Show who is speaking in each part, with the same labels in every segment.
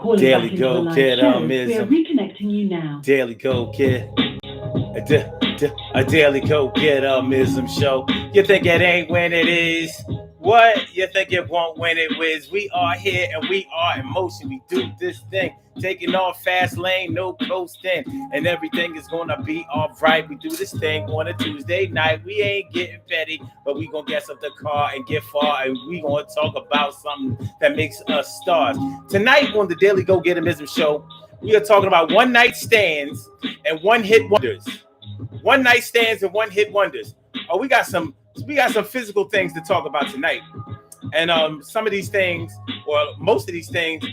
Speaker 1: Calling back
Speaker 2: Daily
Speaker 1: into the
Speaker 2: Go
Speaker 1: live
Speaker 2: Get
Speaker 1: show. We are
Speaker 2: Ism.
Speaker 1: reconnecting you now.
Speaker 2: Daily Go Get a Daily Go Get Ism show. You think it ain't when it is? What? You think it won't when it is? We are here and we are in motion. We do this thing, taking off fast lane, no coasting, and everything is gonna be all right. We do this thing on a Tuesday night. We ain't getting petty, but we gonna gas up the car and get far, and we gonna talk about something that makes us stars. Tonight on the Daily Go Get Ism show, we are talking about one night stands and one hit wonders. One night stands and one hit wonders. Oh, we got some physical things to talk about tonight. And some of these things, or most of these things,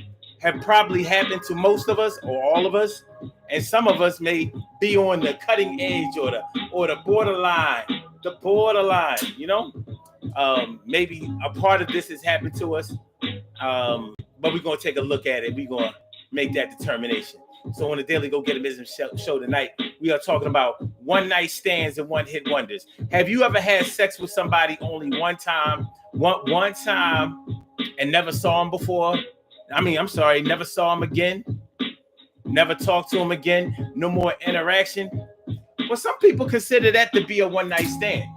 Speaker 2: have probably happened to most of us or all of us. And some of us may be on the cutting edge or the borderline. The borderline, maybe a part of this has happened to us. But we're gonna take a look at it. We're gonna make that determination. So on the Daily Go Get a Business show tonight, we are talking about one night stands and one hit wonders. Have you ever had sex with somebody only one time, one time, and never saw him before? I'm sorry, never saw him again, never talked to him again, no more interaction. Well, some people consider that to be a one night stand.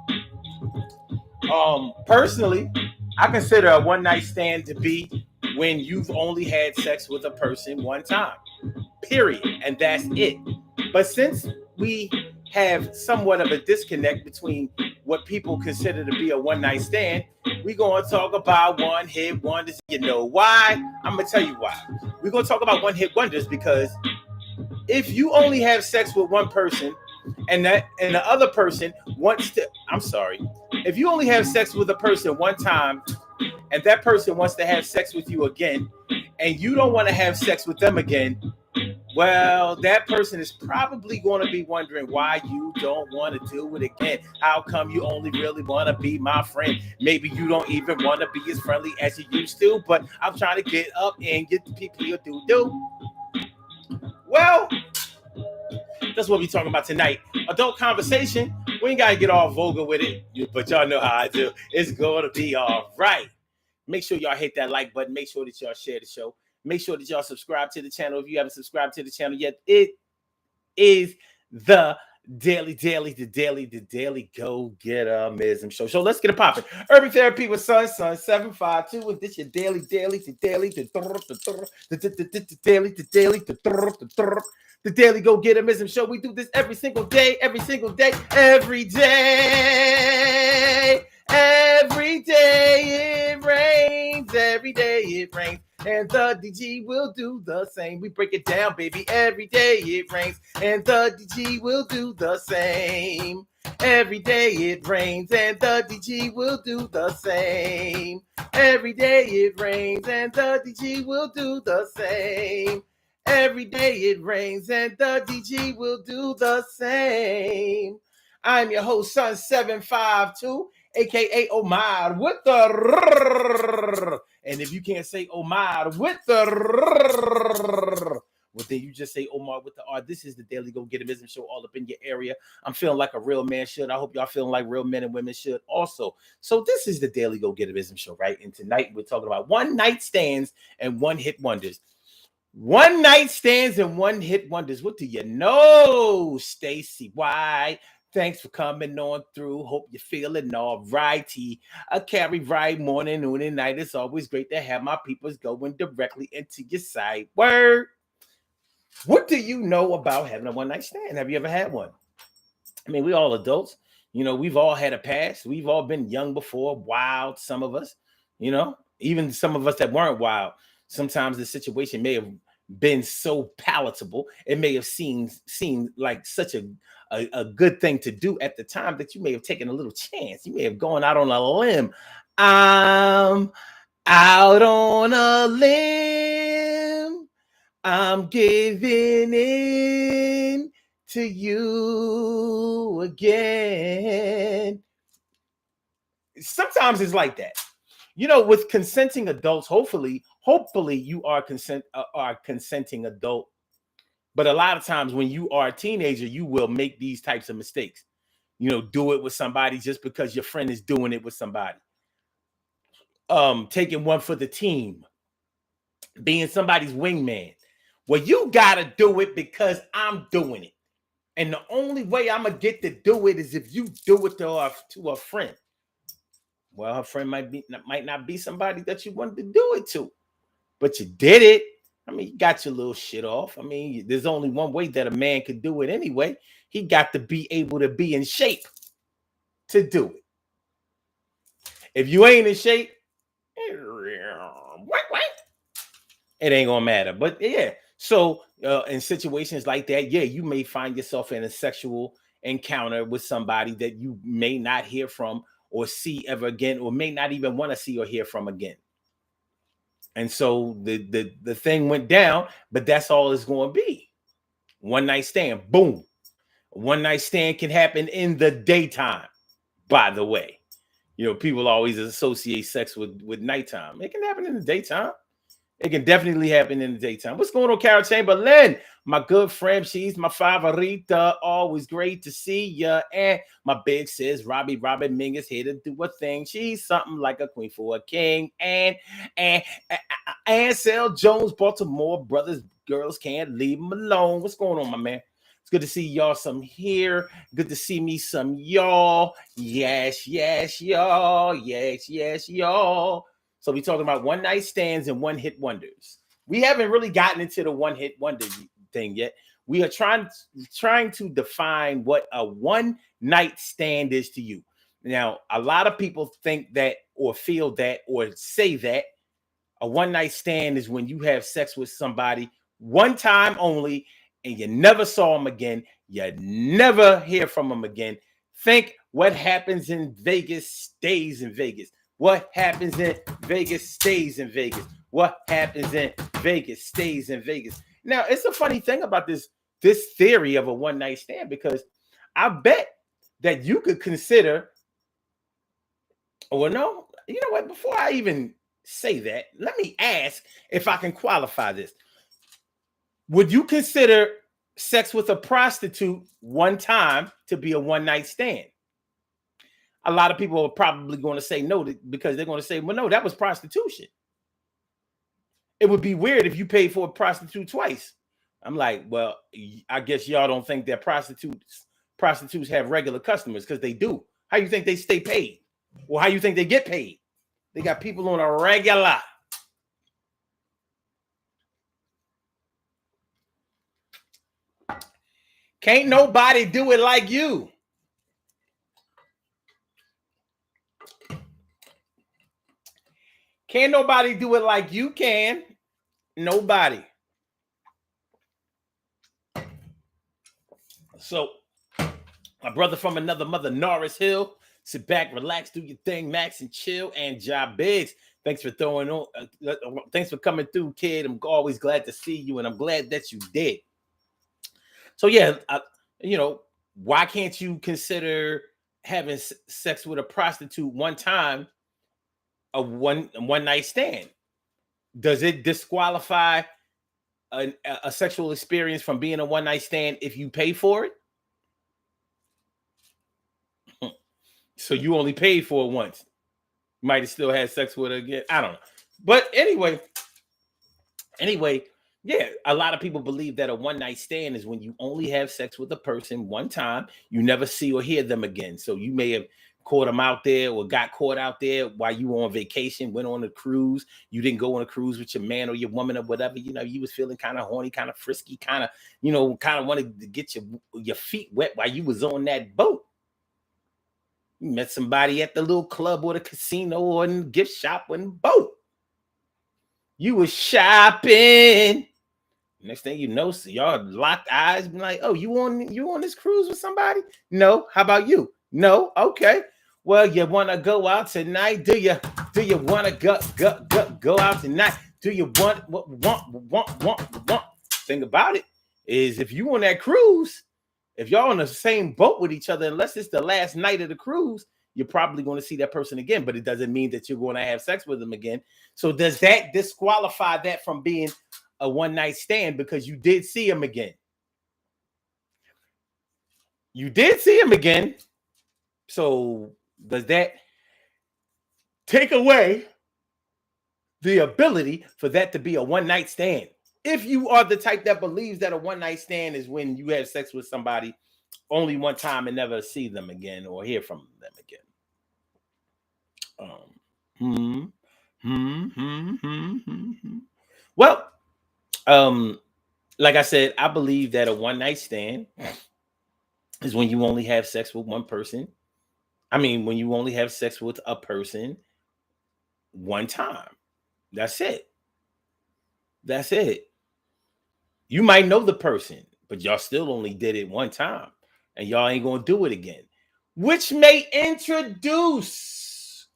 Speaker 2: Personally, I consider a one night stand to be when you've only had sex with a person one time, period, and that's it. But since we have somewhat of a disconnect between what people consider to be a one night stand, we're going to talk about one hit wonders. You know why? I'm going to tell you why. We're going to talk about one hit wonders because if you only have sex with one person and the other person wants to, if you only have sex with a person one time and that person wants to have sex with you again and you don't want to have sex with them again, well, that person is probably going to be wondering why you don't want to do it again. How come you only really want to be my friend? Maybe you don't even want to be as friendly as you used to, but I'm trying to get up and get the people you do. Well, that's what we're talking about tonight. Adult conversation. We ain't got to get all vulgar with it, but y'all know how I do. It's going to be all right. Make sure y'all hit that like button. Make sure that y'all share the show. Make sure that y'all subscribe to the channel if you haven't subscribed to the channel yet. It is the Daily Go Get Mism show. So let's get it popping. Urban Therapy with Sun 752. And this your daily, the Daily Go Get Mism show. We do this every single day. Every day it rains. Every day it rains. And the DG will do the same. We break it down, baby. Every day it rains. And the DG will do the same. Every day it rains. And the DG will do the same. Every day it rains. And the DG will do the same. Every day it rains. And the DG will do the same. I'm your host, Sun 752. AKA Omar with the and if you can't say Omar with the well, then you just say Omar with the R. This is the Daily Go Get a Business show all up in your area. I'm feeling like a real man should. I hope y'all feeling like real men and women should also. So this is the Daily Go Get a Business show, right? And tonight we're talking about one night stands and one hit wonders. One night stands and one hit wonders. What do you know, Stacy? Why? Thanks for coming on through. Hope you're feeling all righty. I carry right morning, noon, and night. It's always great to have my peoples going directly into your side. Word. What do you know about having a one night stand? Have you ever had one? I mean, we all adults. We've all had a past. We've all been young before, wild, some of us, even some of us that weren't wild. Sometimes the situation may have been so palatable. It may have seemed like such a good thing to do at the time that you may have taken a little chance. You may have gone out on a limb. I'm out on a limb. I'm giving in to you again. Sometimes it's like that. With consenting adults, hopefully you are a consenting adult. But a lot of times when you are a teenager, you will make these types of mistakes. Do it with somebody just because your friend is doing it with somebody. Taking one for the team. being somebody's wingman. Well, you gotta do it because I'm doing it. And the only way I'm gonna get to do it is if you do it to a friend. Well, her friend might not be somebody that you wanted to do it to, but you did it. I mean, you got your little shit off. I mean, there's only one way that a man could do it anyway. He got to be able to be in shape to do it. If you ain't in shape, it ain't gonna matter. But yeah, so in situations like that, yeah, you may find yourself in a sexual encounter with somebody that you may not hear from or see ever again, or may not even want to see or hear from again. And so the thing went down, but that's all it's going to be. One night stand, boom. One night stand can happen in the daytime, by the way. You know, people always associate sex with nighttime. It can happen in the daytime. It can definitely happen in the daytime. What's going on, Carol Chamberlain? My good friend, she's my favorita. Always great to see ya. And my big sis, Robbie Robin Ming is here to do a thing. She's something like a queen for a king. And Ansel Jones, Baltimore brothers, girls can't leave them alone. What's going on, my man? It's good to see y'all some here. Good to see me some y'all. Yes, y'all. Yes, y'all. So we talking about one night stands and one hit wonders. We haven't really gotten into the one hit wonder thing yet. We are trying to define what a one night stand is to you. Now, a lot of people think that or feel that or say that a one night stand is when you have sex with somebody one time only and you never saw them again. You never hear from them again. Think what happens in Vegas stays in Vegas. What happens in Vegas stays in Vegas. What happens in Vegas stays in Vegas. Now, it's a funny thing about this theory of a one night stand, because I bet that you could consider, well, no, you know what? Before I even say that, let me ask if I can qualify this. Would you consider sex with a prostitute one time to be a one night stand? A lot of people are probably going to say no, because they're going to say, well, no, that was prostitution. It would be weird if you paid for a prostitute twice. I'm like, well, I guess y'all don't think that prostitutes have regular customers, because they do. How you think they stay paid? Well, how you think they get paid? They got people on a regular. Can't nobody do it like you. Can't nobody do it like you can. Nobody. So, my brother from another mother, Norris Hill, sit back, relax, do your thing, Max, and chill. And Job Biggs, thanks for throwing on. Thanks for coming through, kid. I'm always glad to see you, and I'm glad that you did. So yeah, why can't you consider having sex with a prostitute one time a one night stand? Does it disqualify a sexual experience from being a one night stand if you pay for it? So you only paid for it once. You might have still had sex with her again. I don't know. But anyway, yeah, a lot of people believe that a one night stand is when you only have sex with a person one time. You never see or hear them again. So you may have caught them out there or got caught out there while you were on vacation, went on a cruise. You didn't go on a cruise with your man or your woman or whatever. You know, you was feeling kind of horny, kind of frisky, kind of wanted to get your feet wet while you was on that boat. You met somebody at the little club or the casino or in the gift shop or in the boat. You was shopping. Next thing you know, so y'all locked eyes, be like, "Oh, you on this cruise with somebody?" No. How about you? No. Okay. Well, you want to go out tonight? Do you want to go out tonight? Do you want? Thing about it is, if you on that cruise, if y'all on the same boat with each other, unless it's the last night of the cruise, you're probably going to see that person again. But it doesn't mean that you're going to have sex with them again. So does that disqualify that from being a one night stand, because you did see him again? You did see him again. So does that take away the ability for that to be a one-night stand. If you are the type that believes that a one-night stand is when you have sex with somebody only one time and never see them again or hear from them again. Well, like I said, I believe that a one-night stand is when you only have sex with one person. I mean, when you only have sex with a person one time. That's it. That's it. You might know the person, but y'all still only did it one time and y'all ain't going to do it again, which may introduce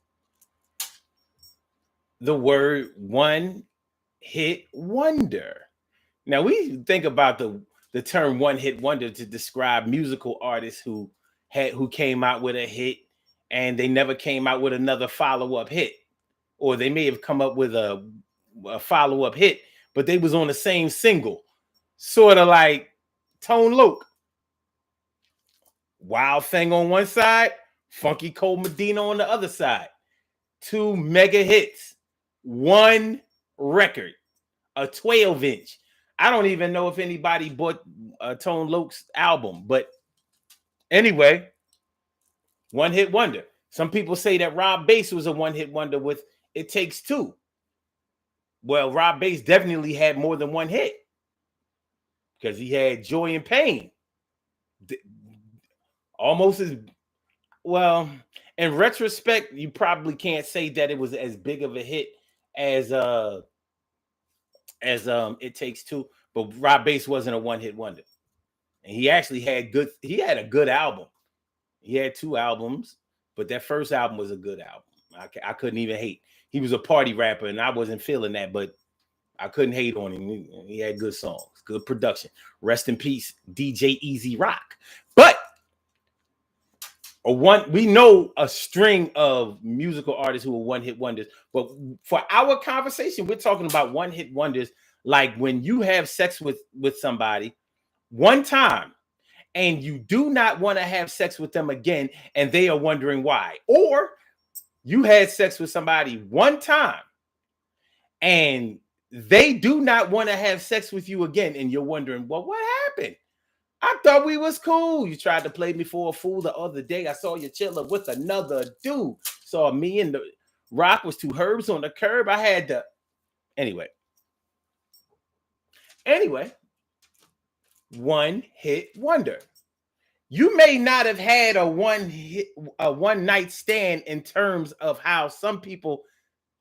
Speaker 2: the word one hit wonder. Now, we think about the term one hit wonder to describe musical artists who came out with a hit and they never came out with another follow-up hit, or they may have come up with a follow-up hit, but they was on the same single, sort of like Tone Loc. Wild Thing on one side, Funky Cold Medina on the other side. 2 mega hits, one record, a 12-inch. I don't even know if anybody bought Tone Loc's album, but anyway, one hit wonder. Some people say that Rob Bass was a one hit wonder with It Takes Two. Well, Rob Bass definitely had more than one hit because he had Joy and Pain. Almost as well. In retrospect, you probably can't say that it was as big of a hit as It Takes Two, but Rob Bass wasn't a one-hit wonder. And he actually had a good album. He had 2 albums, but that first album was a good album. I couldn't even hate. He was a party rapper, and I wasn't feeling that, but I couldn't hate on him. He had good songs, good production. Rest in peace, DJ Easy Rock. But we know a string of musical artists who are one-hit wonders. But for our conversation, we're talking about one-hit wonders, like when you have sex with somebody one time and you do not want to have sex with them again, and they are wondering why. Or you had sex with somebody one time and they do not want to have sex with you again, and you're wondering, well, what happened? I thought we was cool. You tried to play me for a fool the other day. I saw you chilling with another dude. Saw me and the Rock was 2 herbs on the curb. I had to. Anyway, one hit wonder. You may not have had a one night stand in terms of how some people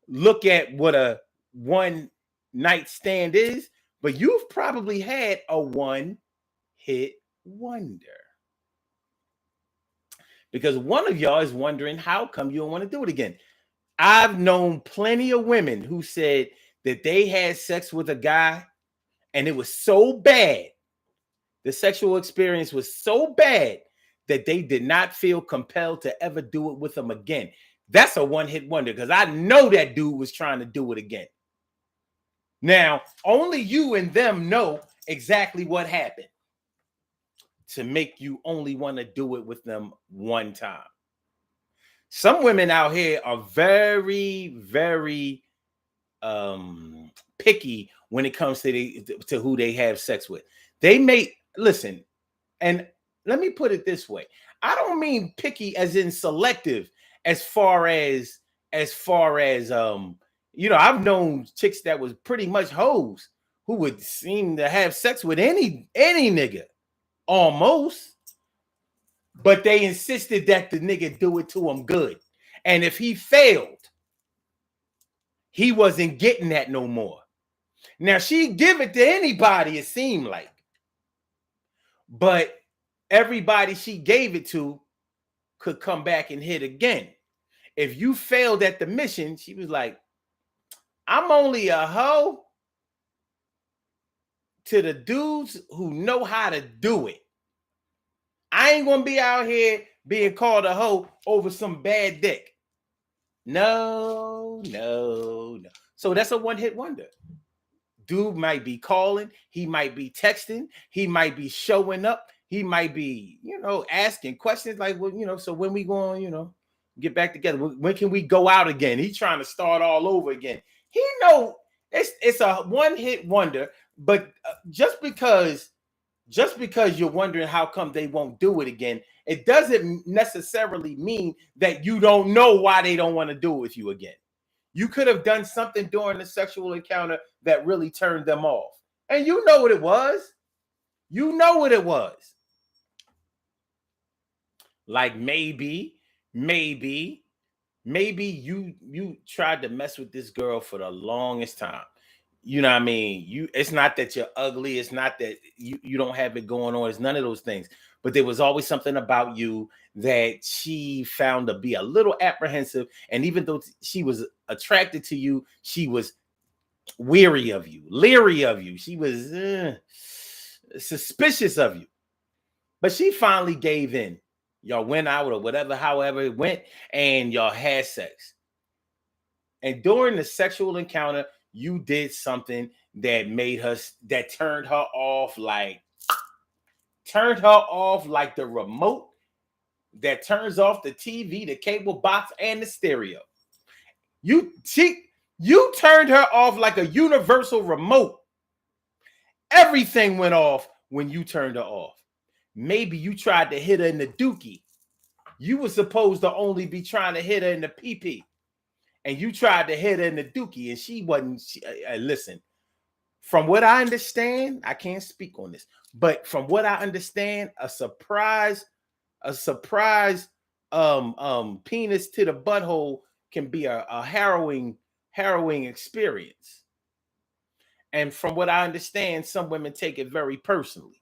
Speaker 2: look at what a one night stand is, but you've probably had a one hit wonder. Because one of y'all is wondering, how come you don't want to do it again? I've known plenty of women who said that they had sex with a guy and it was so bad, the sexual experience was so bad that they did not feel compelled to ever do it with him again. That's a one-hit wonder, because I know that dude was trying to do it again. Now, only you and them know exactly what happened to make you only want to do it with them one time. Some women out here are very, very picky when it comes to who they have sex with. They may listen, and let me put it this way. I don't mean picky as in selective, as far as I've known chicks that was pretty much hoes who would seem to have sex with any nigga almost, but they insisted that the nigga do it to them good. And if he failed, he wasn't getting that no more. Now, she'd give it to anybody, it seemed like. But everybody she gave it to could come back and hit again. If you failed at the mission, she was like, I'm only a hoe to the dudes who know how to do it. I ain't going to be out here being called a hoe over some bad dick. No. So that's a one-hit wonder. Dude might be calling, he might be texting, he might be showing up, he might be, asking questions like, well, so when we going, get back together? When can we go out again? He's trying to start all over again. He know it's a one-hit wonder, but just because you're wondering how come they won't do it again, it doesn't necessarily mean that you don't know why they don't want to do it with you again. You could have done something during the sexual encounter that really turned them off. And you know what it was. You know what it was. Like maybe you tried to mess with this girl for the longest time. You know what I mean? It's not that you're ugly, it's not that you don't have it going on, it's none of those things. But there was always something about you that she found to be a little apprehensive. And even though she was attracted to you, she was weary of you, leery of you. She was suspicious of you. But she finally gave in. Y'all went out or whatever, however it went, and y'all had sex. And during the sexual encounter, you did something that turned her off like the remote that turns off the TV, the cable box, and the stereo. You turned her off like a universal remote. Everything went off when you turned her off. Maybe you tried to hit her in the dookie. You were supposed to only be trying to hit her in the pee-pee. And you tried to hit her in the dookie, and she wasn't. Listen, from what I understand, I can't speak on this, but from what I understand, a surprise penis to the butthole can be a harrowing experience. And from what I understand, some women take it very personally.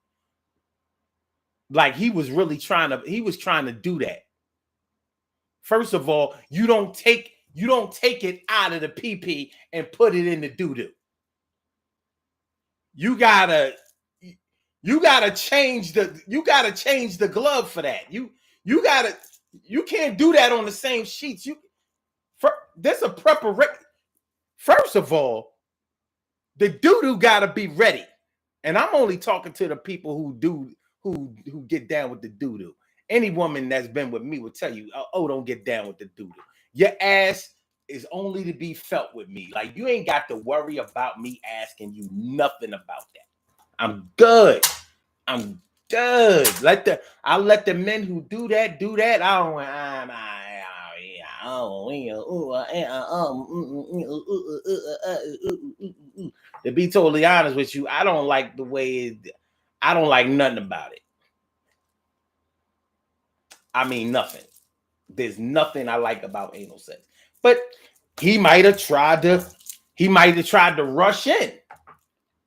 Speaker 2: Like he was trying to do that. First of all, you don't take it out of the pee-pee and put it in the doo-doo. You gotta change the glove for that. You can't do that on the same sheets. There's a preparation. First of all, the doo-doo gotta be ready. And I'm only talking to the people who get down with the doo-doo. Any woman that's been with me will tell you, oh, don't get down with the doo-doo. Your ass is only to be felt with me. Like, you ain't got to worry about me asking you nothing about that. I'm good. I'll let the men who do that. To be totally honest with you, I don't like nothing about it. I mean, nothing. There's nothing I like about anal sex. But he might have tried to rush in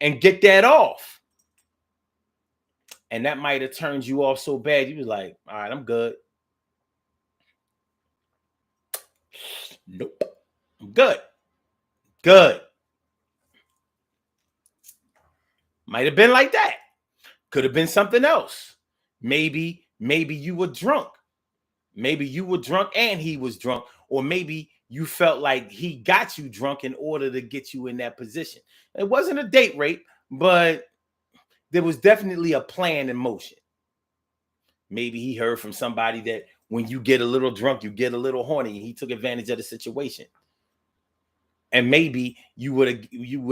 Speaker 2: and get that off. And that might have turned you off so bad, you was like, all right, I'm good. Nope. I'm good. Good. Might have been like that. Could have been something else. Maybe you were drunk. Maybe you were drunk and he was drunk. Or maybe you felt like he got you drunk in order to get you in that position. It wasn't a date rape, but there was definitely a plan in motion. Maybe he heard from somebody that when you get a little drunk, you get a little horny, and he took advantage of the situation. And maybe you would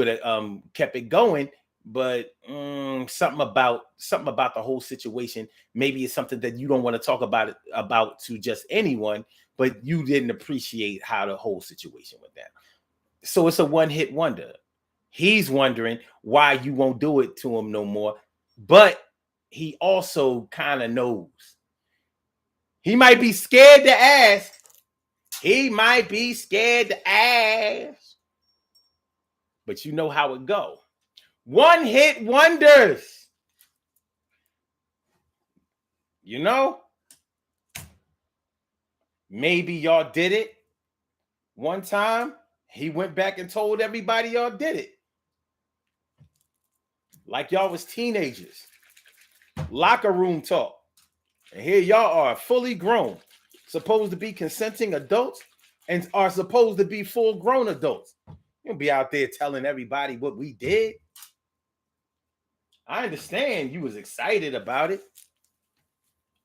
Speaker 2: have kept it going, but something about the whole situation. Maybe it's something that you don't want to talk about to just anyone, but you didn't appreciate how the whole situation went down. So it's a one-hit wonder. He's wondering why you won't do it to him no more, but he also kind of knows. He might be scared to ask. But you know how it go. One-hit wonders. You know? Maybe y'all did it one time. He went back and told everybody y'all did it. Like y'all was teenagers. Locker room talk. And here y'all are fully grown, supposed to be consenting adults and are supposed to be full-grown adults. You'll be out there telling everybody what we did. I understand you was excited about it.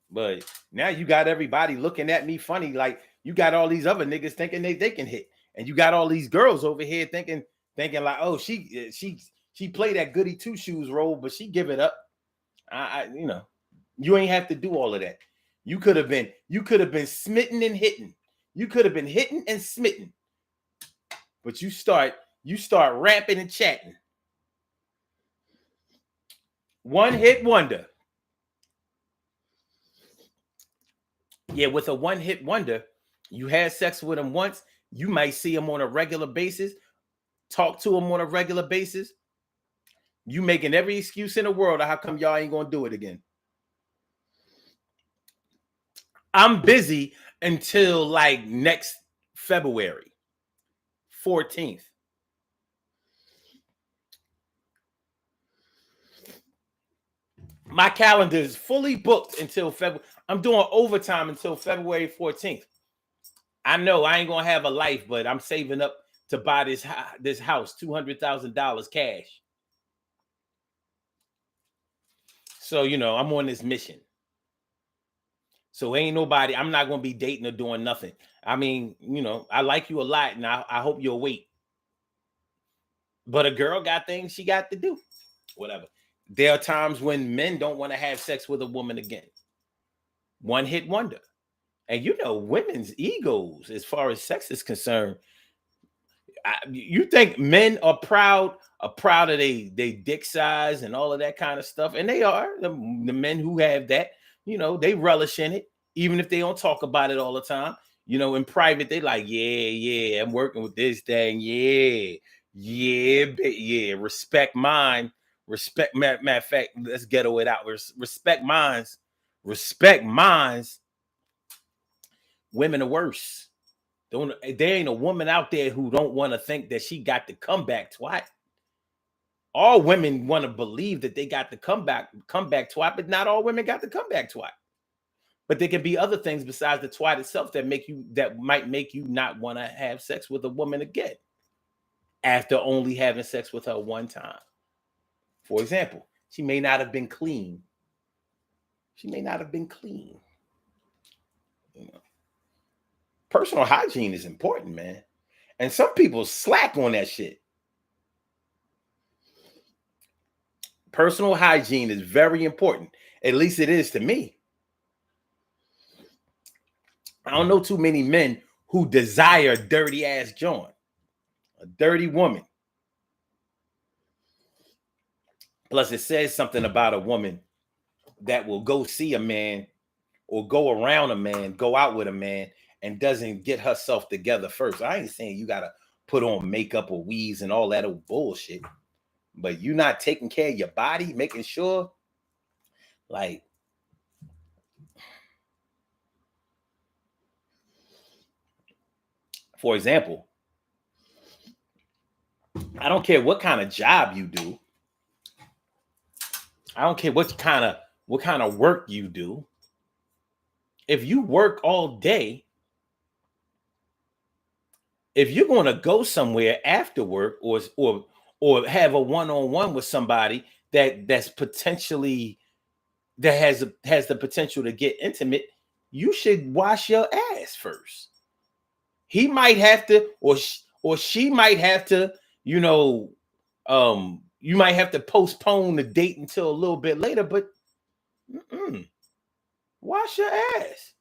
Speaker 2: But now you got everybody looking at me funny like you got all these other niggas thinking they can hit. And you got all these girls over here thinking like, oh, she played that goody two shoes role, but she give it up. You ain't have to do all of that. You could have been smitten and hitting. You could have been hitting and smitten. But you start rapping and chatting. One hit wonder. Yeah, with a one hit wonder, you had sex with him once. You might see him on a regular basis, talk to him on a regular basis. You making every excuse in the world of how come y'all ain't gonna do it again. I'm busy until like next February 14th. My calendar is fully booked until February. I'm doing overtime until February 14th. I know I ain't gonna have a life, but I'm saving up to buy this house, $200,000 cash. So, I'm on this mission. So ain't nobody, I'm not going to be dating or doing nothing. I mean, I like you a lot and I hope you'll wait. But a girl got things she got to do. Whatever. There are times when men don't want to have sex with a woman again. One hit wonder. And women's egos as far as sex is concerned. You think men are proud of they dick size and all of that kind of stuff, and they are. The men who have that, they relish in it, even if they don't talk about it all the time. In private, they like, yeah, I'm working with this thing, yeah, respect mine, matter of fact, let's ghetto it out. Respect mines. Women are worse. There ain't a woman out there who don't want to think that she got the comeback twat. All women want to believe that they got the comeback twat, but not all women got the comeback twat. But there can be other things besides the twat itself that might make you not want to have sex with a woman again after only having sex with her one time. For example, she may not have been clean. Personal hygiene is important, man. And some people slack on that shit. Personal hygiene is very important. At least it is to me. I don't know too many men who desire dirty ass John, a dirty woman. Plus, it says something about a woman that will go see a man or go around a man, go out with a man, and doesn't get herself together first. I ain't saying you got to put on makeup or weaves and all that old bullshit, but you not taking care of your body, making sure, like, for example, I don't care what kind of job you do. I don't care what kind of work you do. If you work all day, if you're going to go somewhere after work or have a one-on-one with somebody that's potentially that has the potential to get intimate, you should wash your ass first. He might have to, or she might have to, you might have to postpone the date until a little bit later, but wash your ass.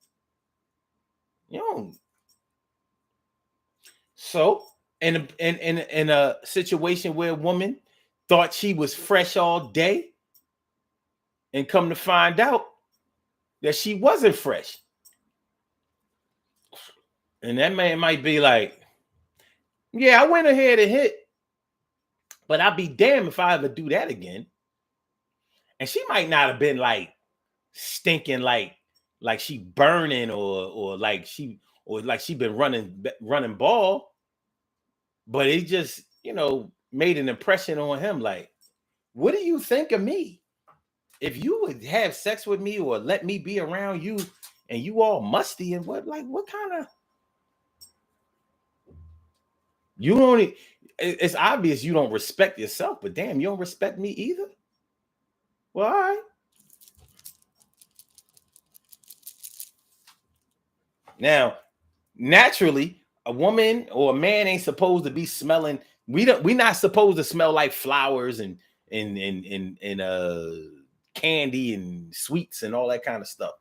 Speaker 2: So in a situation where a woman thought she was fresh all day and come to find out that she wasn't fresh. And that man might be like, yeah, I went ahead and hit, but I'll be damned if I ever do that again. And she might not have been like stinking like she burning or like she been running ball, but it just made an impression on him. Like, what do you think of me? If you would have sex with me or let me be around you and you all musty and what kind of, it's obvious you don't respect yourself, but damn, you don't respect me either. Well, all right. Now, naturally, a woman or a man ain't supposed to be smelling. We not supposed to smell like flowers and candy and sweets and all that kind of stuff.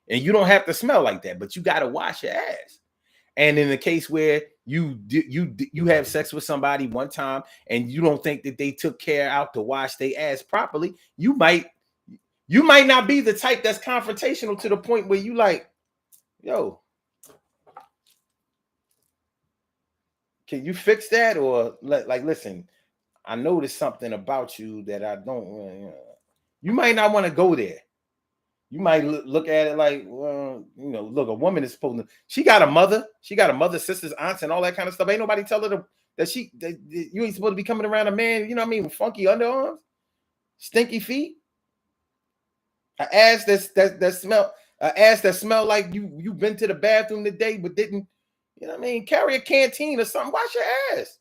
Speaker 2: And you don't have to smell like that, but you got to wash your ass. And in the case where you have sex with somebody one time and you don't think that they took care out to wash their ass properly, you might not be the type that's confrontational to the point where you like, yo, can you fix that? Or like, listen, I noticed something about you that I don't. You might not want to go there. You might look at it like, well, look, a woman is supposed to. She got a mother, sisters, aunts, and all that kind of stuff. Ain't nobody tell her that you ain't supposed to be coming around a man. You know what I mean? Funky underarms, stinky feet, an ass that smell like you've been to the bathroom today but didn't. You know what I mean? Carry a canteen or something. Wash your ass.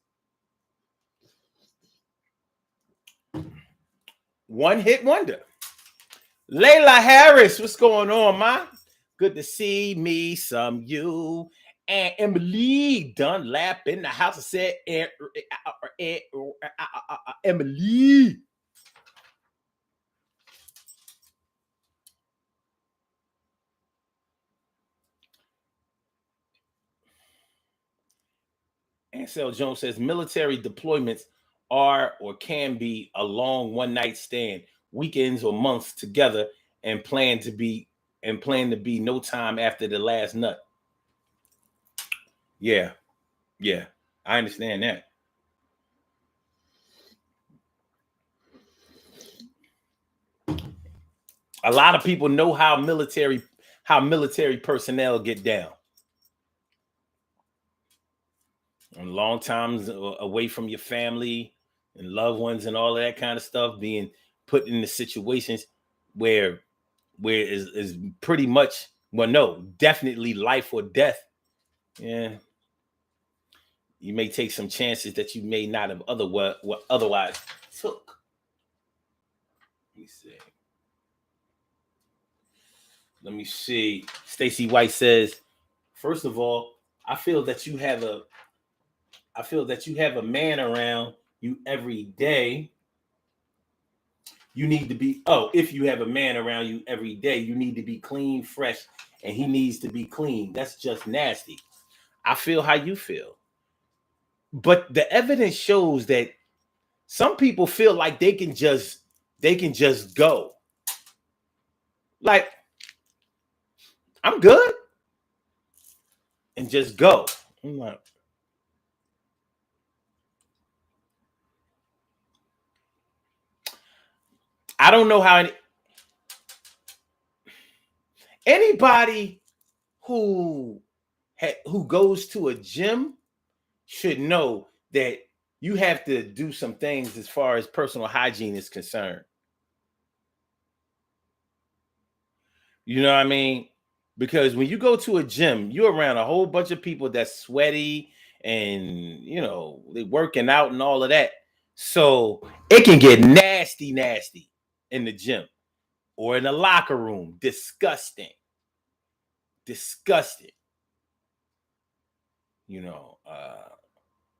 Speaker 2: One hit wonder. Layla Harris, what's going on, ma? Good to see me, some you. And Emily Dunlap in the house. I said, Emily. Ansel Jones says military deployments are or can be a long one night stand, weekends or months together, and plan to be no time after the last nut. Yeah, I understand that. A lot of people know how military personnel get down. And long times away from your family and loved ones and all of that kind of stuff, being put in the situations where is pretty much, well, no, definitely life or death. Yeah, you may take some chances that you may not have otherwise took. Let me see. Stacy White says, first of all, I feel that you have a man around you every day. You need to be, if you have a man around you every day, you need to be clean, fresh, and he needs to be clean. That's just nasty. I feel how you feel. But the evidence shows that some people feel like they can just go. Like, I'm good. And just go. I'm like, I don't know how anybody who goes to a gym should know that you have to do some things as far as personal hygiene is concerned. You know what I mean? Because when you go to a gym, you're around a whole bunch of people that's sweaty and, they're working out and all of that. So it can get nasty in the gym or in the locker room. Disgusting.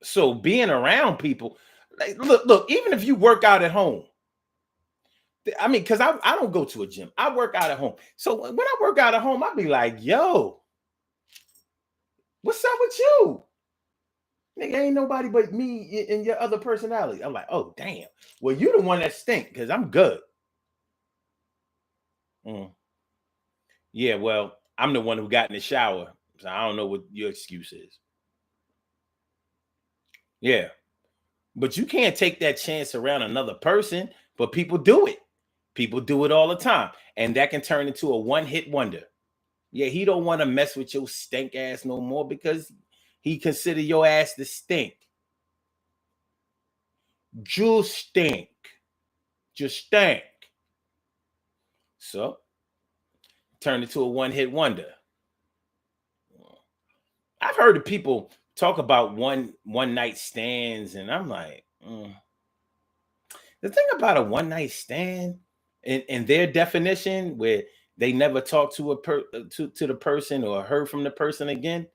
Speaker 2: So being around people, like, look, even if you work out at home, I mean, because I don't go to a gym. I work out at home. So when I work out at home, I be like, yo, what's up with you? Nigga, ain't nobody but me and your other personality. I'm like, oh, damn. Well, you the one that stink because I'm good. Yeah, well, I'm the one who got in the shower. So I don't know what your excuse is. Yeah. But you can't take that chance around another person. But people do it. People do it all the time. And that can turn into a one-hit wonder. Yeah, he don't want to mess with your stink ass no more because he consider your ass to stink. Just stink. So, turn into a one-hit wonder. I've heard of people talk about one night stands, and I'm like, the thing about a one night stand in their definition, where they never talk to to the person or heard from the person again,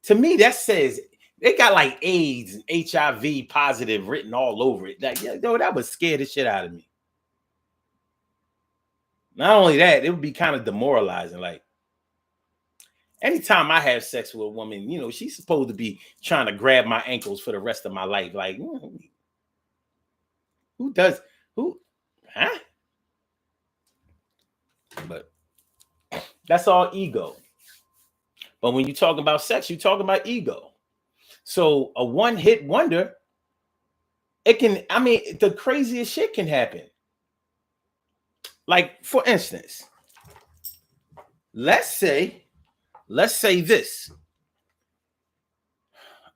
Speaker 2: to me that says They got like AIDS and HIV positive written all over it. Like, yeah, yo, that would scare the shit out of me. Not only that, it would be kind of demoralizing. Like, anytime I have sex with a woman, you know, she's supposed to be trying to grab my ankles for the rest of my life. Like, who does? Who? Huh? But that's all ego. But when you talk about sex, you talk about ego. So a one-hit wonder, it can, I mean, the craziest shit can happen. Like, for instance, let's say this.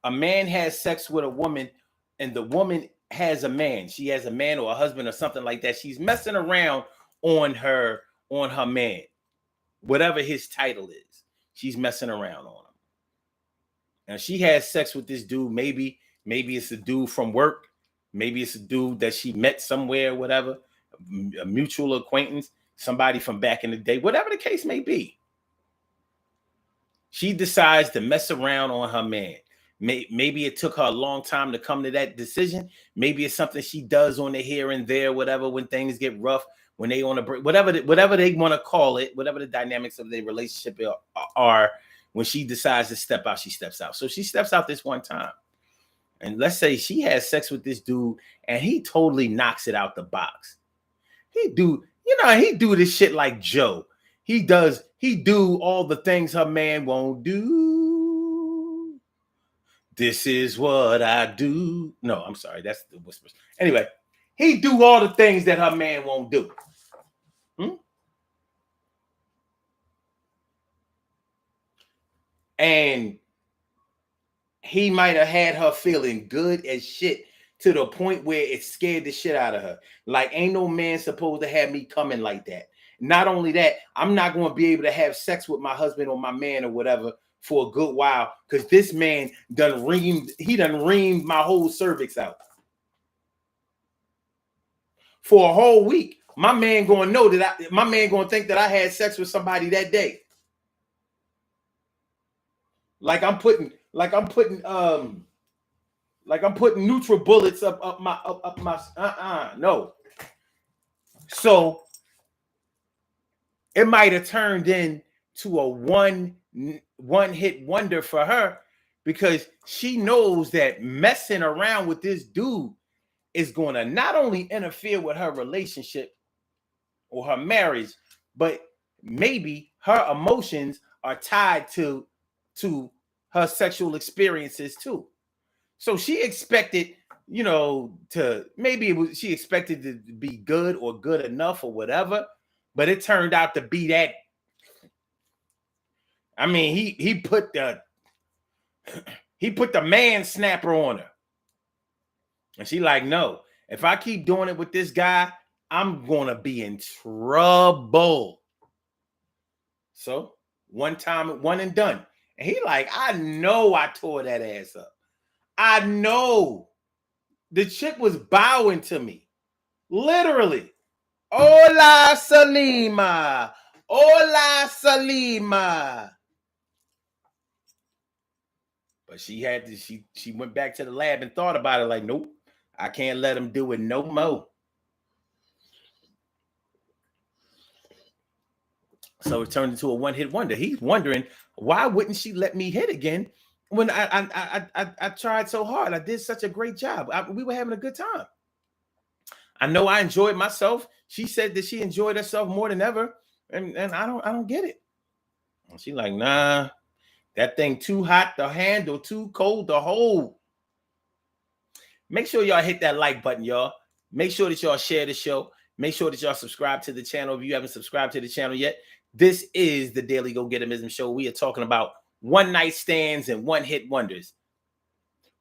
Speaker 2: A man has sex with a woman and the woman has a man. She has a man or a husband or something like that. She's messing around on her man, whatever his title is. She's messing around on him. And she has sex with this dude. Maybe it's a dude from work. Maybe it's a dude that she met somewhere, whatever, a mutual acquaintance, somebody from back in the day, whatever the case may be. She decides to mess around on her man. Maybe it took her a long time to come to that decision. Maybe it's something she does on the here and there, whatever, when things get rough, when they on a break, whatever they want to call it, whatever the dynamics of their relationship are. When she decides to step out, she steps out. So she steps out this one time. And let's say she has sex with this dude and he totally knocks it out the box. He do this shit like Joe. He do all the things her man won't do. This is what I do. No, I'm sorry. That's the Whispers. Anyway, he do all the things that her man won't do. And he might have had her feeling good as shit to the point where it scared the shit out of her. Like, ain't no man supposed to have me coming like that. Not only that, I'm not going to be able to have sex with my husband or my man or whatever for a good while because this man done reamed my whole cervix out. For a whole week, my man going to know that my man going to think that I had sex with somebody that day. Like I'm putting neutral bullets up my no. So it might have turned into a one-hit wonder for her because she knows that messing around with this dude is going to not only interfere with her relationship or her marriage, but maybe her emotions are tied to her sexual experiences too. So she expected, she expected to be good or good enough or whatever, but it turned out to be that. I mean, he put the man snapper on her. And she like, no, if I keep doing it with this guy, I'm going to be in trouble. So one time, one and done. And he like, I know I tore that ass up. I know. The chick was bowing to me. Literally. Hola, Salima. Hola, Salima. But she went back to the lab and thought about it like, nope, I can't let him do it no more. So it turned into a one-hit wonder. He's wondering, why wouldn't she let me hit again when I tried so hard? I did such a great job. We were having a good time. I know I enjoyed myself. She said that she enjoyed herself more than ever, and I don't get it. And she like, nah, that thing too hot to handle, too cold to hold. Make sure y'all hit that like button, y'all. Make sure that y'all share the show. Make sure that y'all subscribe to the channel if you haven't subscribed to the channel yet. This is the Daily Go Getimism Show. We are talking about one-night stands and one-hit wonders.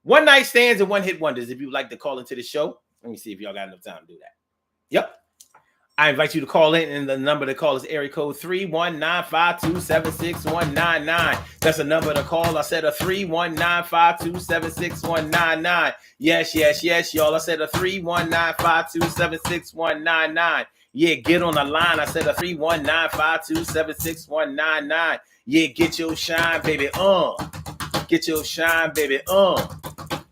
Speaker 2: One-night stands and one-hit wonders. If you would like to call into the show, let me see if y'all got enough time to do that. Yep. I invite you to call in, and the number to call is area code 319-527-6199. That's a number to call. I said a 319-527-6199. Yes, y'all. I said a 319-527-6199. Yeah, get on the line. I said a 319-527-6199. Yeah, get your shine, baby. Get your shine, baby.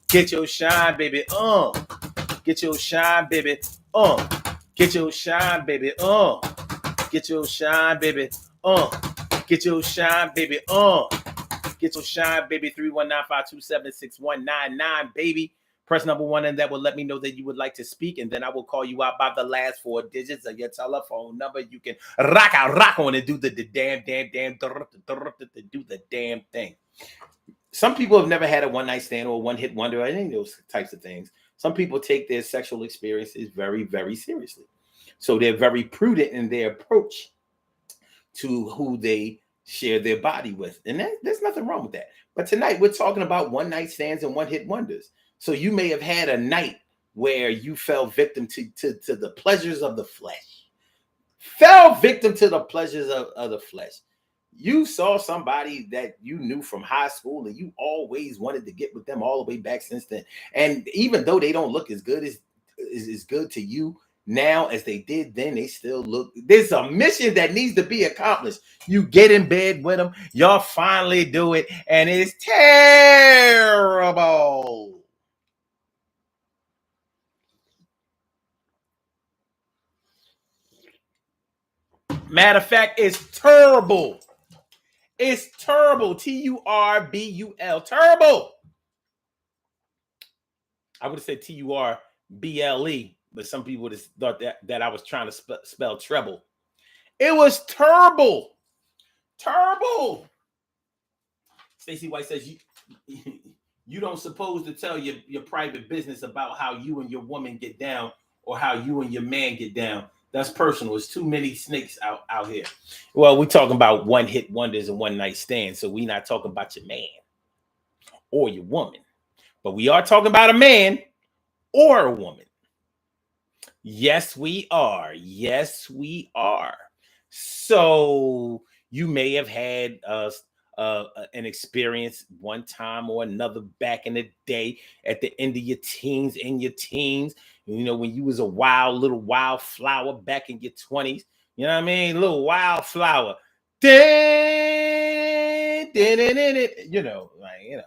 Speaker 2: Get your shine, baby. Get your shine, baby. Get your shine, baby. Get your shine, baby. Get your shine, baby. Get your shine, baby. 319-527-6199, baby. Press number 1, and that will let me know that you would like to speak, and then I will call you out by the last 4 digits of your telephone number. You can rock on and do the damn, do the damn thing. Some people have never had a one-night stand or a one-hit wonder or any of those types of things. Some people take their sexual experiences very, very seriously. So they're very prudent in their approach to who they share their body with. And there's nothing wrong with that. But tonight we're talking about one-night stands and one-hit wonders. So you may have had a night where you fell victim to the pleasures of the flesh. Fell victim to the pleasures of the flesh. You saw somebody that you knew from high school and you always wanted to get with them all the way back since then. And even though they don't look as good as good to you now as they did then, they still look. There's a mission that needs to be accomplished. You get in bed with them, y'all finally do it, and it's terrible. Matter of fact, it's terrible. It's terrible. Turbul. Terrible. I would have said Turble, but some people just thought that I was trying to spell treble. It was terrible. Terrible. Stacey White says you don't supposed to tell your private business about how you and your woman get down or how you and your man get down. That's personal. There's too many snakes out here. Well, we're talking about one-hit wonders and one-night stands, so we're not talking about your man or your woman. But we are talking about a man or a woman. Yes, we are. Yes, we are. So you may have had an experience one time or another back in the day at the end of your teens, you know, when you was a little wild flower back in your 20s, you know what I mean? Little wild flower. You know, like, you know.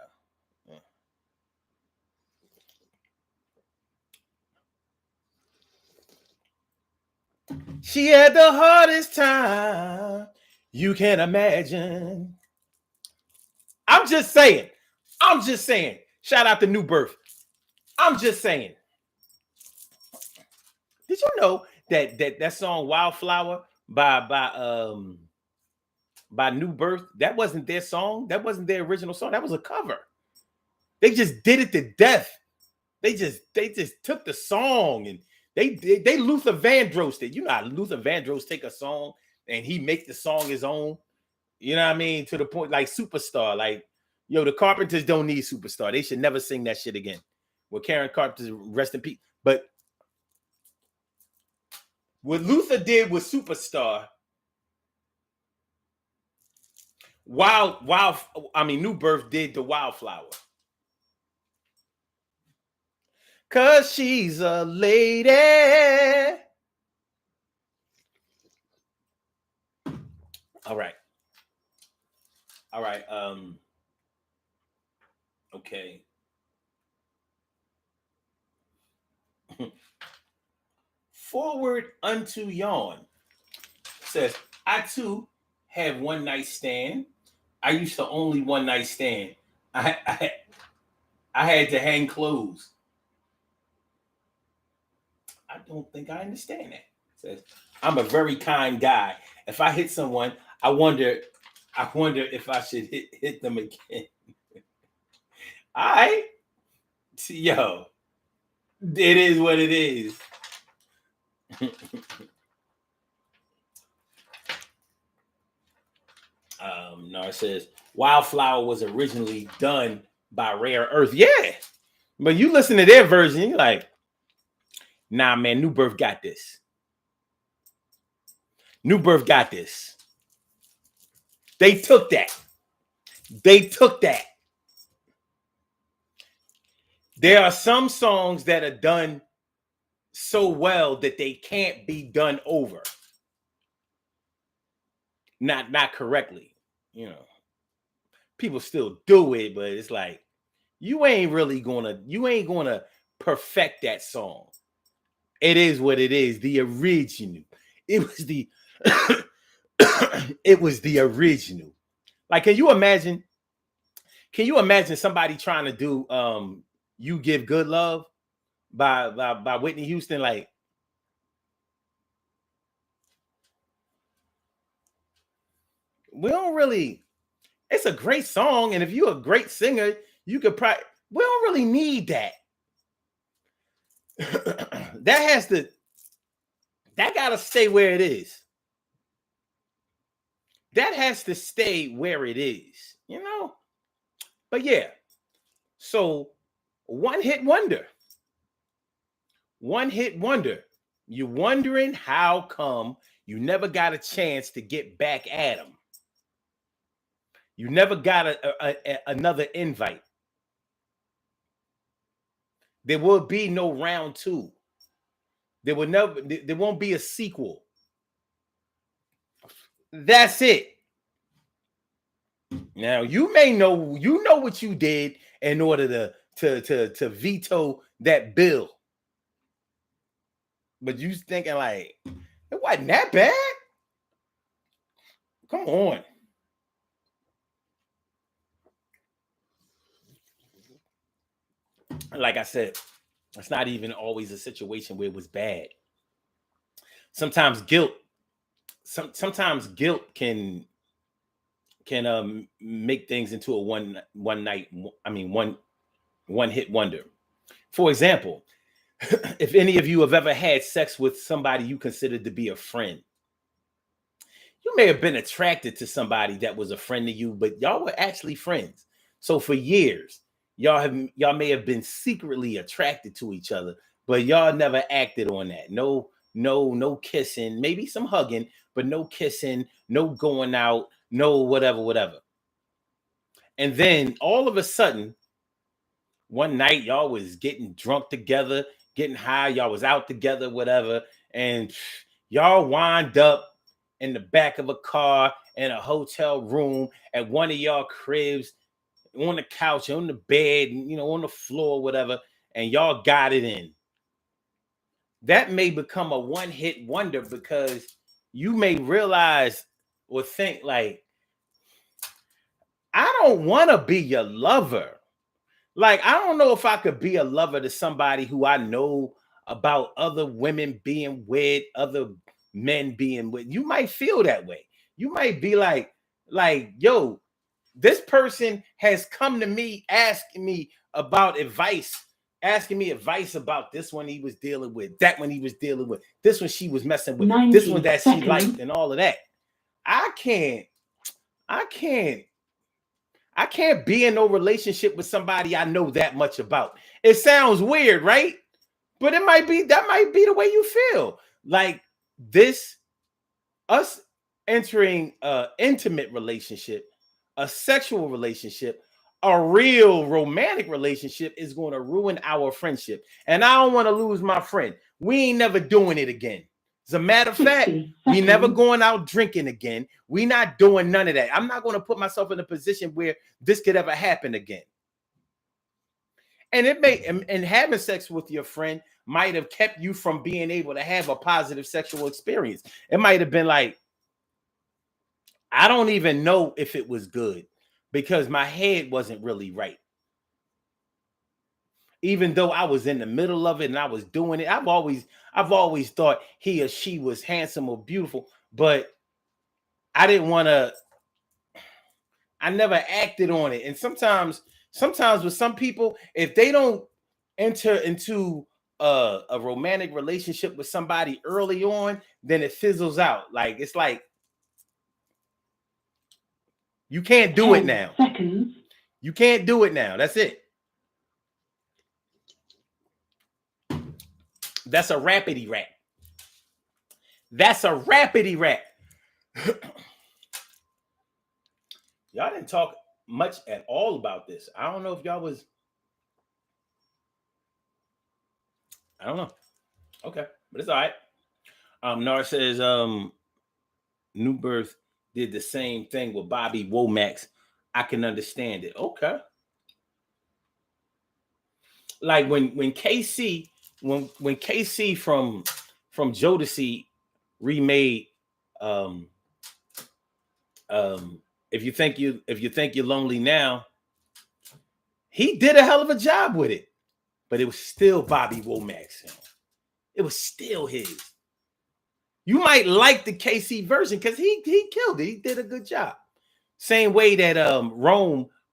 Speaker 2: She had the hardest time you can imagine. I'm just saying. Shout out to New Birth. I'm just saying. Did you know that song Wildflower by New Birth, that wasn't their song? That wasn't their original song. That was a cover. They just did it to death. They just took the song and they Luther Vandrossed it. You know how Luther Vandross take a song and he make the song his own. You know what I mean? To the point like Superstar. Like, yo, the Carpenters don't need Superstar. They should never sing that shit again. Well, Karen Carpenter, rest in peace. But what Luther did with Superstar, New Birth did the Wildflower. Cause she's a lady. All right. Okay. Forward unto yawn says, I too have one night stand. I used to only one night stand. I had to hang clothes. I don't think I understand that. Says, I'm a very kind guy. If I hit someone, I wonder if I should hit them again. All right. Yo, it is what it is. No, it says Wildflower was originally done by Rare Earth. Yeah. But you listen to their version, you're like, nah, man, New Birth got this. New Birth got this. They took that. There are some songs that are done so well that they can't be done over. Not correctly, you know. people still do it, but it's like you ain't gonna perfect that song. It is what it is. The original. It was the it was the original. Like, can you imagine somebody trying to do You Give Good Love by Whitney Houston? Like, we don't really, it's a great song, and if you're a great singer, you could probably, we don't really need that. that gotta stay where it is. That has to stay where it is, you know? But yeah, so one hit wonder. One hit wonder. You're wondering how come you never got a chance to get back at them. You never got another invite. There will be no round 2. There won't be a sequel. That's it. Now you know what you did in order to veto that bill. But you thinking like, it wasn't that bad. Come on. Like I said, it's not even always a situation where it was bad. Sometimes guilt can make things into a one hit wonder. For example, if any of you have ever had sex with somebody you considered to be a friend, you may have been attracted to somebody that was a friend to you, but y'all were actually friends. So for years, y'all may have been secretly attracted to each other, but y'all never acted on that. No kissing, maybe some hugging, but no kissing, no going out, no whatever. And then all of a sudden, one night y'all was getting drunk together, getting high, y'all was out together, whatever, and y'all wind up in the back of a car in a hotel room at one of y'all cribs, on the couch, on the bed, on the floor, whatever, and y'all got it in. That may become a one-hit wonder because you may realize or think like, I don't want to be your lover. Like, I don't know if I could be a lover to somebody who I know about other women being with, other men being with. You might feel that way. You might be like, yo, this person has come to me asking me about advice, asking me advice about this one he was dealing with, that one he was dealing with, this one she was messing with, this one that she liked, and all of that. I can't be in no relationship with somebody I know that much about. It sounds weird, right? But that might be the way you feel. Like us entering an intimate relationship, a sexual relationship, a real romantic relationship is going to ruin our friendship. And I don't want to lose my friend. We ain't never doing it again. As a matter of fact, we never going out drinking again. We not doing none of that. I'm not going to put myself in a position where this could ever happen again. And and having sex with your friend might have kept you from being able to have a positive sexual experience. It might have been like, I don't even know if it was good because my head wasn't really right. Even though I was in the middle of it and I was doing it, I've always thought he or she was handsome or beautiful, but I never acted on it. And sometimes with some people, if they don't enter into a romantic relationship with somebody early on, then it fizzles out. Like, it's like, you can't do it now.
Speaker 1: Seconds.
Speaker 2: You can't do it now. That's it. That's a rapidy rap. That's a rapidy rap. Y'all didn't talk much at all about this. I don't know if y'all was. I don't know. Okay, but it's all right. Nar says New Birth did the same thing with Bobby Womack's I can understand it. Okay. Like when KC when KC from Jodeci remade if you think you're lonely now, he did a hell of a job with it, but it was still Bobby Womack's film. It was still his. You might like the KC version because he killed it. He did a good job. Same way that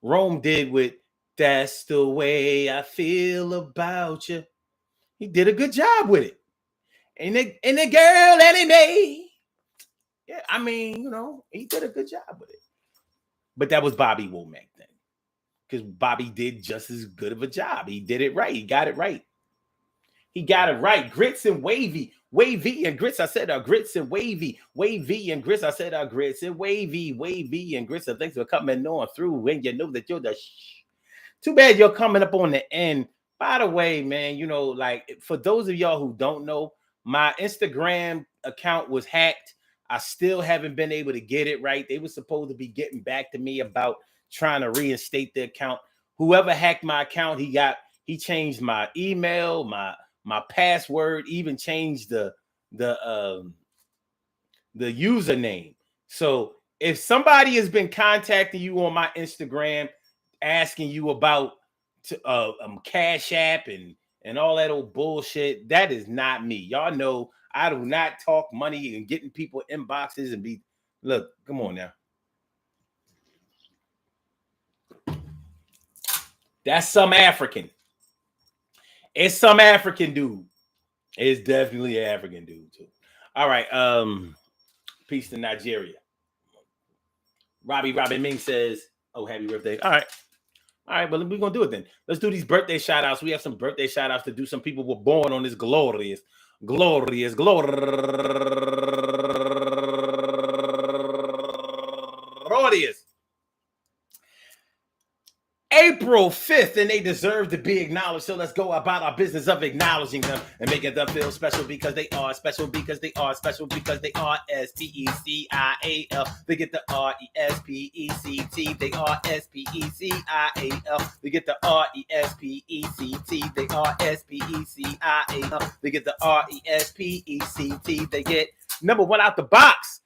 Speaker 2: Rome did with That's the Way I Feel About You. He did a good job with it. And the girl that he made. Yeah, I mean, you know, he did a good job with it. But that was Bobby Womack then. Because Bobby did just as good of a job. He did it right. He got it right. He got it right. Grits and wavy. Wavy and grits. I said grits and wavy. Wavy and grits. I said grits and wavy. Wavy and grits. Thanks for coming on through when you know that you're the Too bad you're coming up on the end. By the way, man, you know, like for those of y'all who don't know, my Instagram account was hacked. I still haven't been able to get it right. They were supposed to be getting back to me about trying to reinstate the account. Whoever hacked my account, he changed my email, my password, even changed the username. So if somebody has been contacting you on my Instagram, asking you about Cash App and all that old bullshit, that is not me. Y'all know I do not talk money and getting people inboxes and be. Look, come on now. That's some African. It's some African dude. It's definitely an African dude too. All right. Peace to Nigeria. Robin Ming says, "Oh, happy birthday!" All right, but we're gonna do it then. Let's do these birthday shout outs. We have some birthday shout outs to do. Some people were born on this glorious. April 5th, and they deserve to be acknowledged. So let's go about our business of acknowledging them and making them feel special because they are special, because they are special, because they are SPECIAL. They get the RESPECT. They are SPECIAL. They get the RESPECT. They are SPECIAL. They get the RESPECT. They get number one out the box.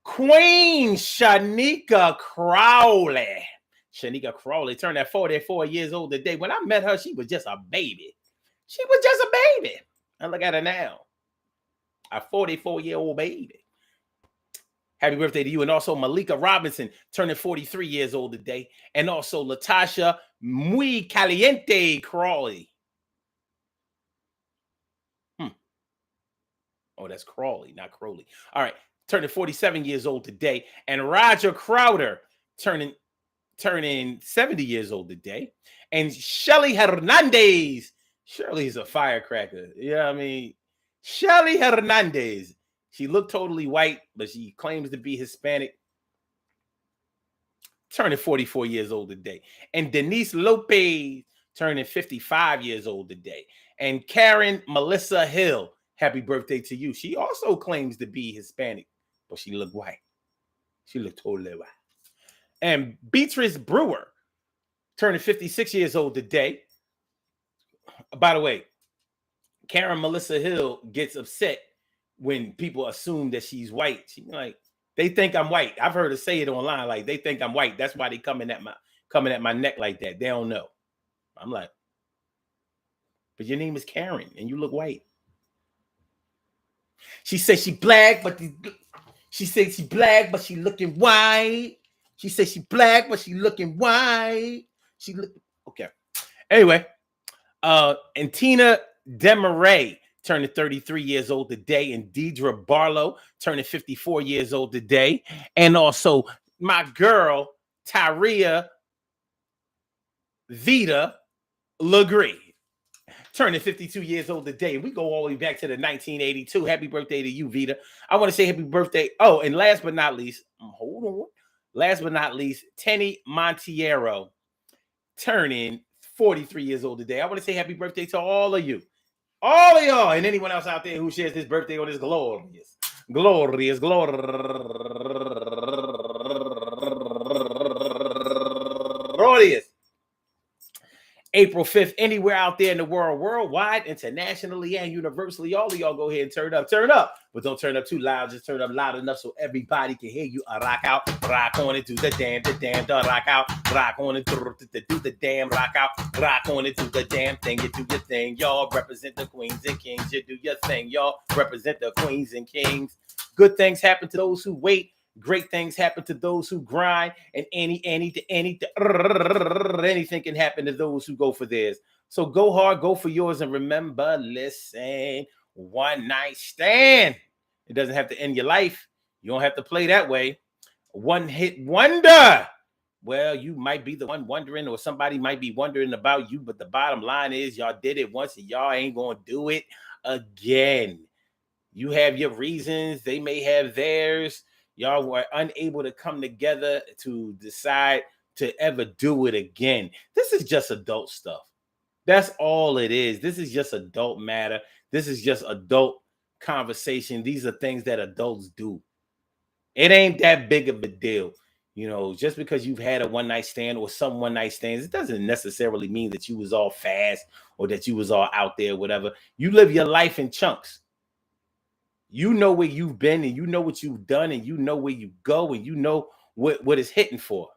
Speaker 2: Queen Shanika Crowley. Shanika Crowley turned at 44 years old today. When I met her, she was just a baby. She was just a baby. And look at her now. A 44-year-old baby. Happy birthday to you. And also Malika Robinson turning 43 years old today. And also Latasha Muy Caliente Crawley. Oh, that's Crawley, not Crowley. All right. Turning 47 years old today. And Roger Crowder turning 70 years old today. And Shelly Hernandez. Shirley's a firecracker. Yeah, I mean, Shelly Hernandez. She looked totally white, but she claims to be Hispanic. Turning 44 years old today. And Denise Lopez turning 55 years old today. And Karen Melissa Hill. Happy birthday to you. She also claims to be Hispanic, but she looked white. She looked totally white. And Beatrice Brewer turning 56 years old today. By the way, Karen Melissa Hill gets upset when people assume that she's white. She's like, they think I'm white. I've heard her say it online, like they think I'm white. That's why they coming at my neck like that. They don't know. I'm like, but your name is Karen and you look white. She said she black, but she looking white. She said she black, but she looking white. She look okay. Anyway, and Tina Demaray turning 33 years old today, and Deidre Barlow turning 54 years old today, and also my girl Tyria Vita Legree turning 52 years old today. And we go all the way back to the 1982. Happy birthday to you, Vita. I want to say happy birthday. Oh, and last but not least, hold on. Last but not least, Tenny Montiero turning 43 years old today. I want to say happy birthday to all of you. All of y'all and anyone else out there who shares this birthday on this glorious. 2023. 40th. April 5th, anywhere out there in the world, worldwide, internationally, and universally. All of y'all go ahead and turn up. But don't turn up too loud. Just turn up loud enough so everybody can hear you. Rock out, rock on it, do the damn, rock out, rock on it, do the damn, rock out, rock on it, do the damn thing. You do your thing, y'all. Represent the queens and kings. You do your thing, y'all. Represent the queens and kings. Good things happen to those who wait. Great things happen to those who grind, and anything can happen to those who go for theirs. So go hard, go for yours, and remember, listen, one night stand. It doesn't have to end your life. You don't have to play that way. One hit wonder. Well, you might be the one wondering, or somebody might be wondering about you, but the bottom line is y'all did it once and y'all ain't gonna do it again. You have your reasons, they may have theirs. Y'all were unable to come together to decide to ever do it again. This is just adult stuff. That's all it is. This is just adult matter. This is just adult conversation. These are things that adults do. It ain't that big of a deal. You know, just because you've had a one-night stand or some one-night stands, it doesn't necessarily mean that you was all fast or that you was all out there, whatever. You live your life in chunks. You know where you've been, and you know what you've done, and you know where you go, and you know what it's hitting for.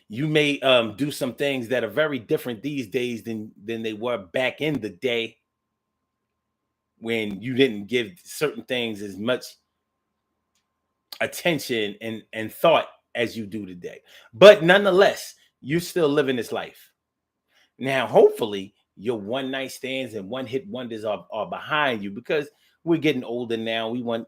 Speaker 2: You may do some things that are very different these days than they were back in the day when you didn't give certain things as much attention and thought as you do today. But nonetheless, you're still living this life. Now, hopefully, your one-night stands and one-hit wonders are behind you, because we're getting older now. We want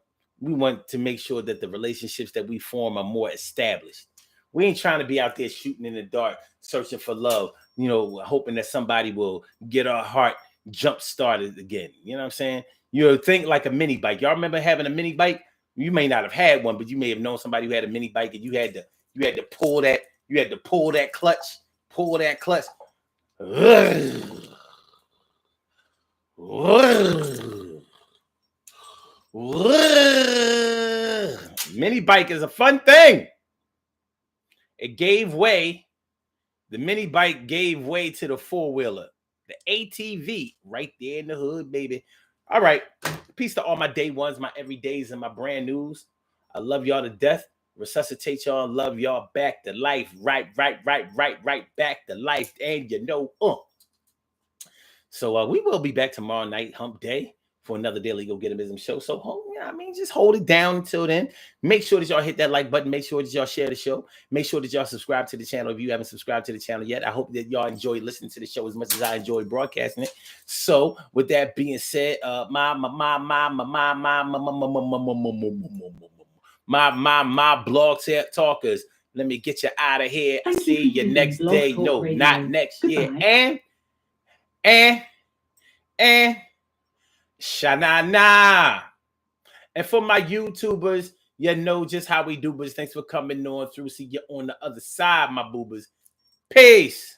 Speaker 2: to make sure that the relationships that we form are more established. We ain't trying to be out there shooting in the dark, searching for love, you know, hoping that somebody will get our heart jump started again. You know what I'm saying? You think like a mini bike. Y'all remember having a mini bike? You may not have had one, but you may have known somebody who had a mini bike, and you had to pull that clutch. Mini bike is a fun thing. It gave way. The mini bike gave way to the four-wheeler, the ATV, right there in the hood, baby. All right. Peace to all my day ones, my everydays, and my brand news. I love y'all to death. Resuscitate y'all, love y'all back to life. Right back to life. And you know, So we will be back tomorrow night, hump day, for another Daily Go Getimism show. So, just hold it down until then. Make sure that y'all hit that like button. Make sure that y'all share the show. Make sure that y'all subscribe to the channel if you haven't subscribed to the channel yet. I hope that y'all enjoy listening to the show as much as I enjoy broadcasting it. So, with that being said, my blog talkers, let me get you out of here. I see you next day. No, not next year. And Shanana. And for my YouTubers, you know just how we do, but thanks for coming on through. See you on the other side, my boobers. Peace.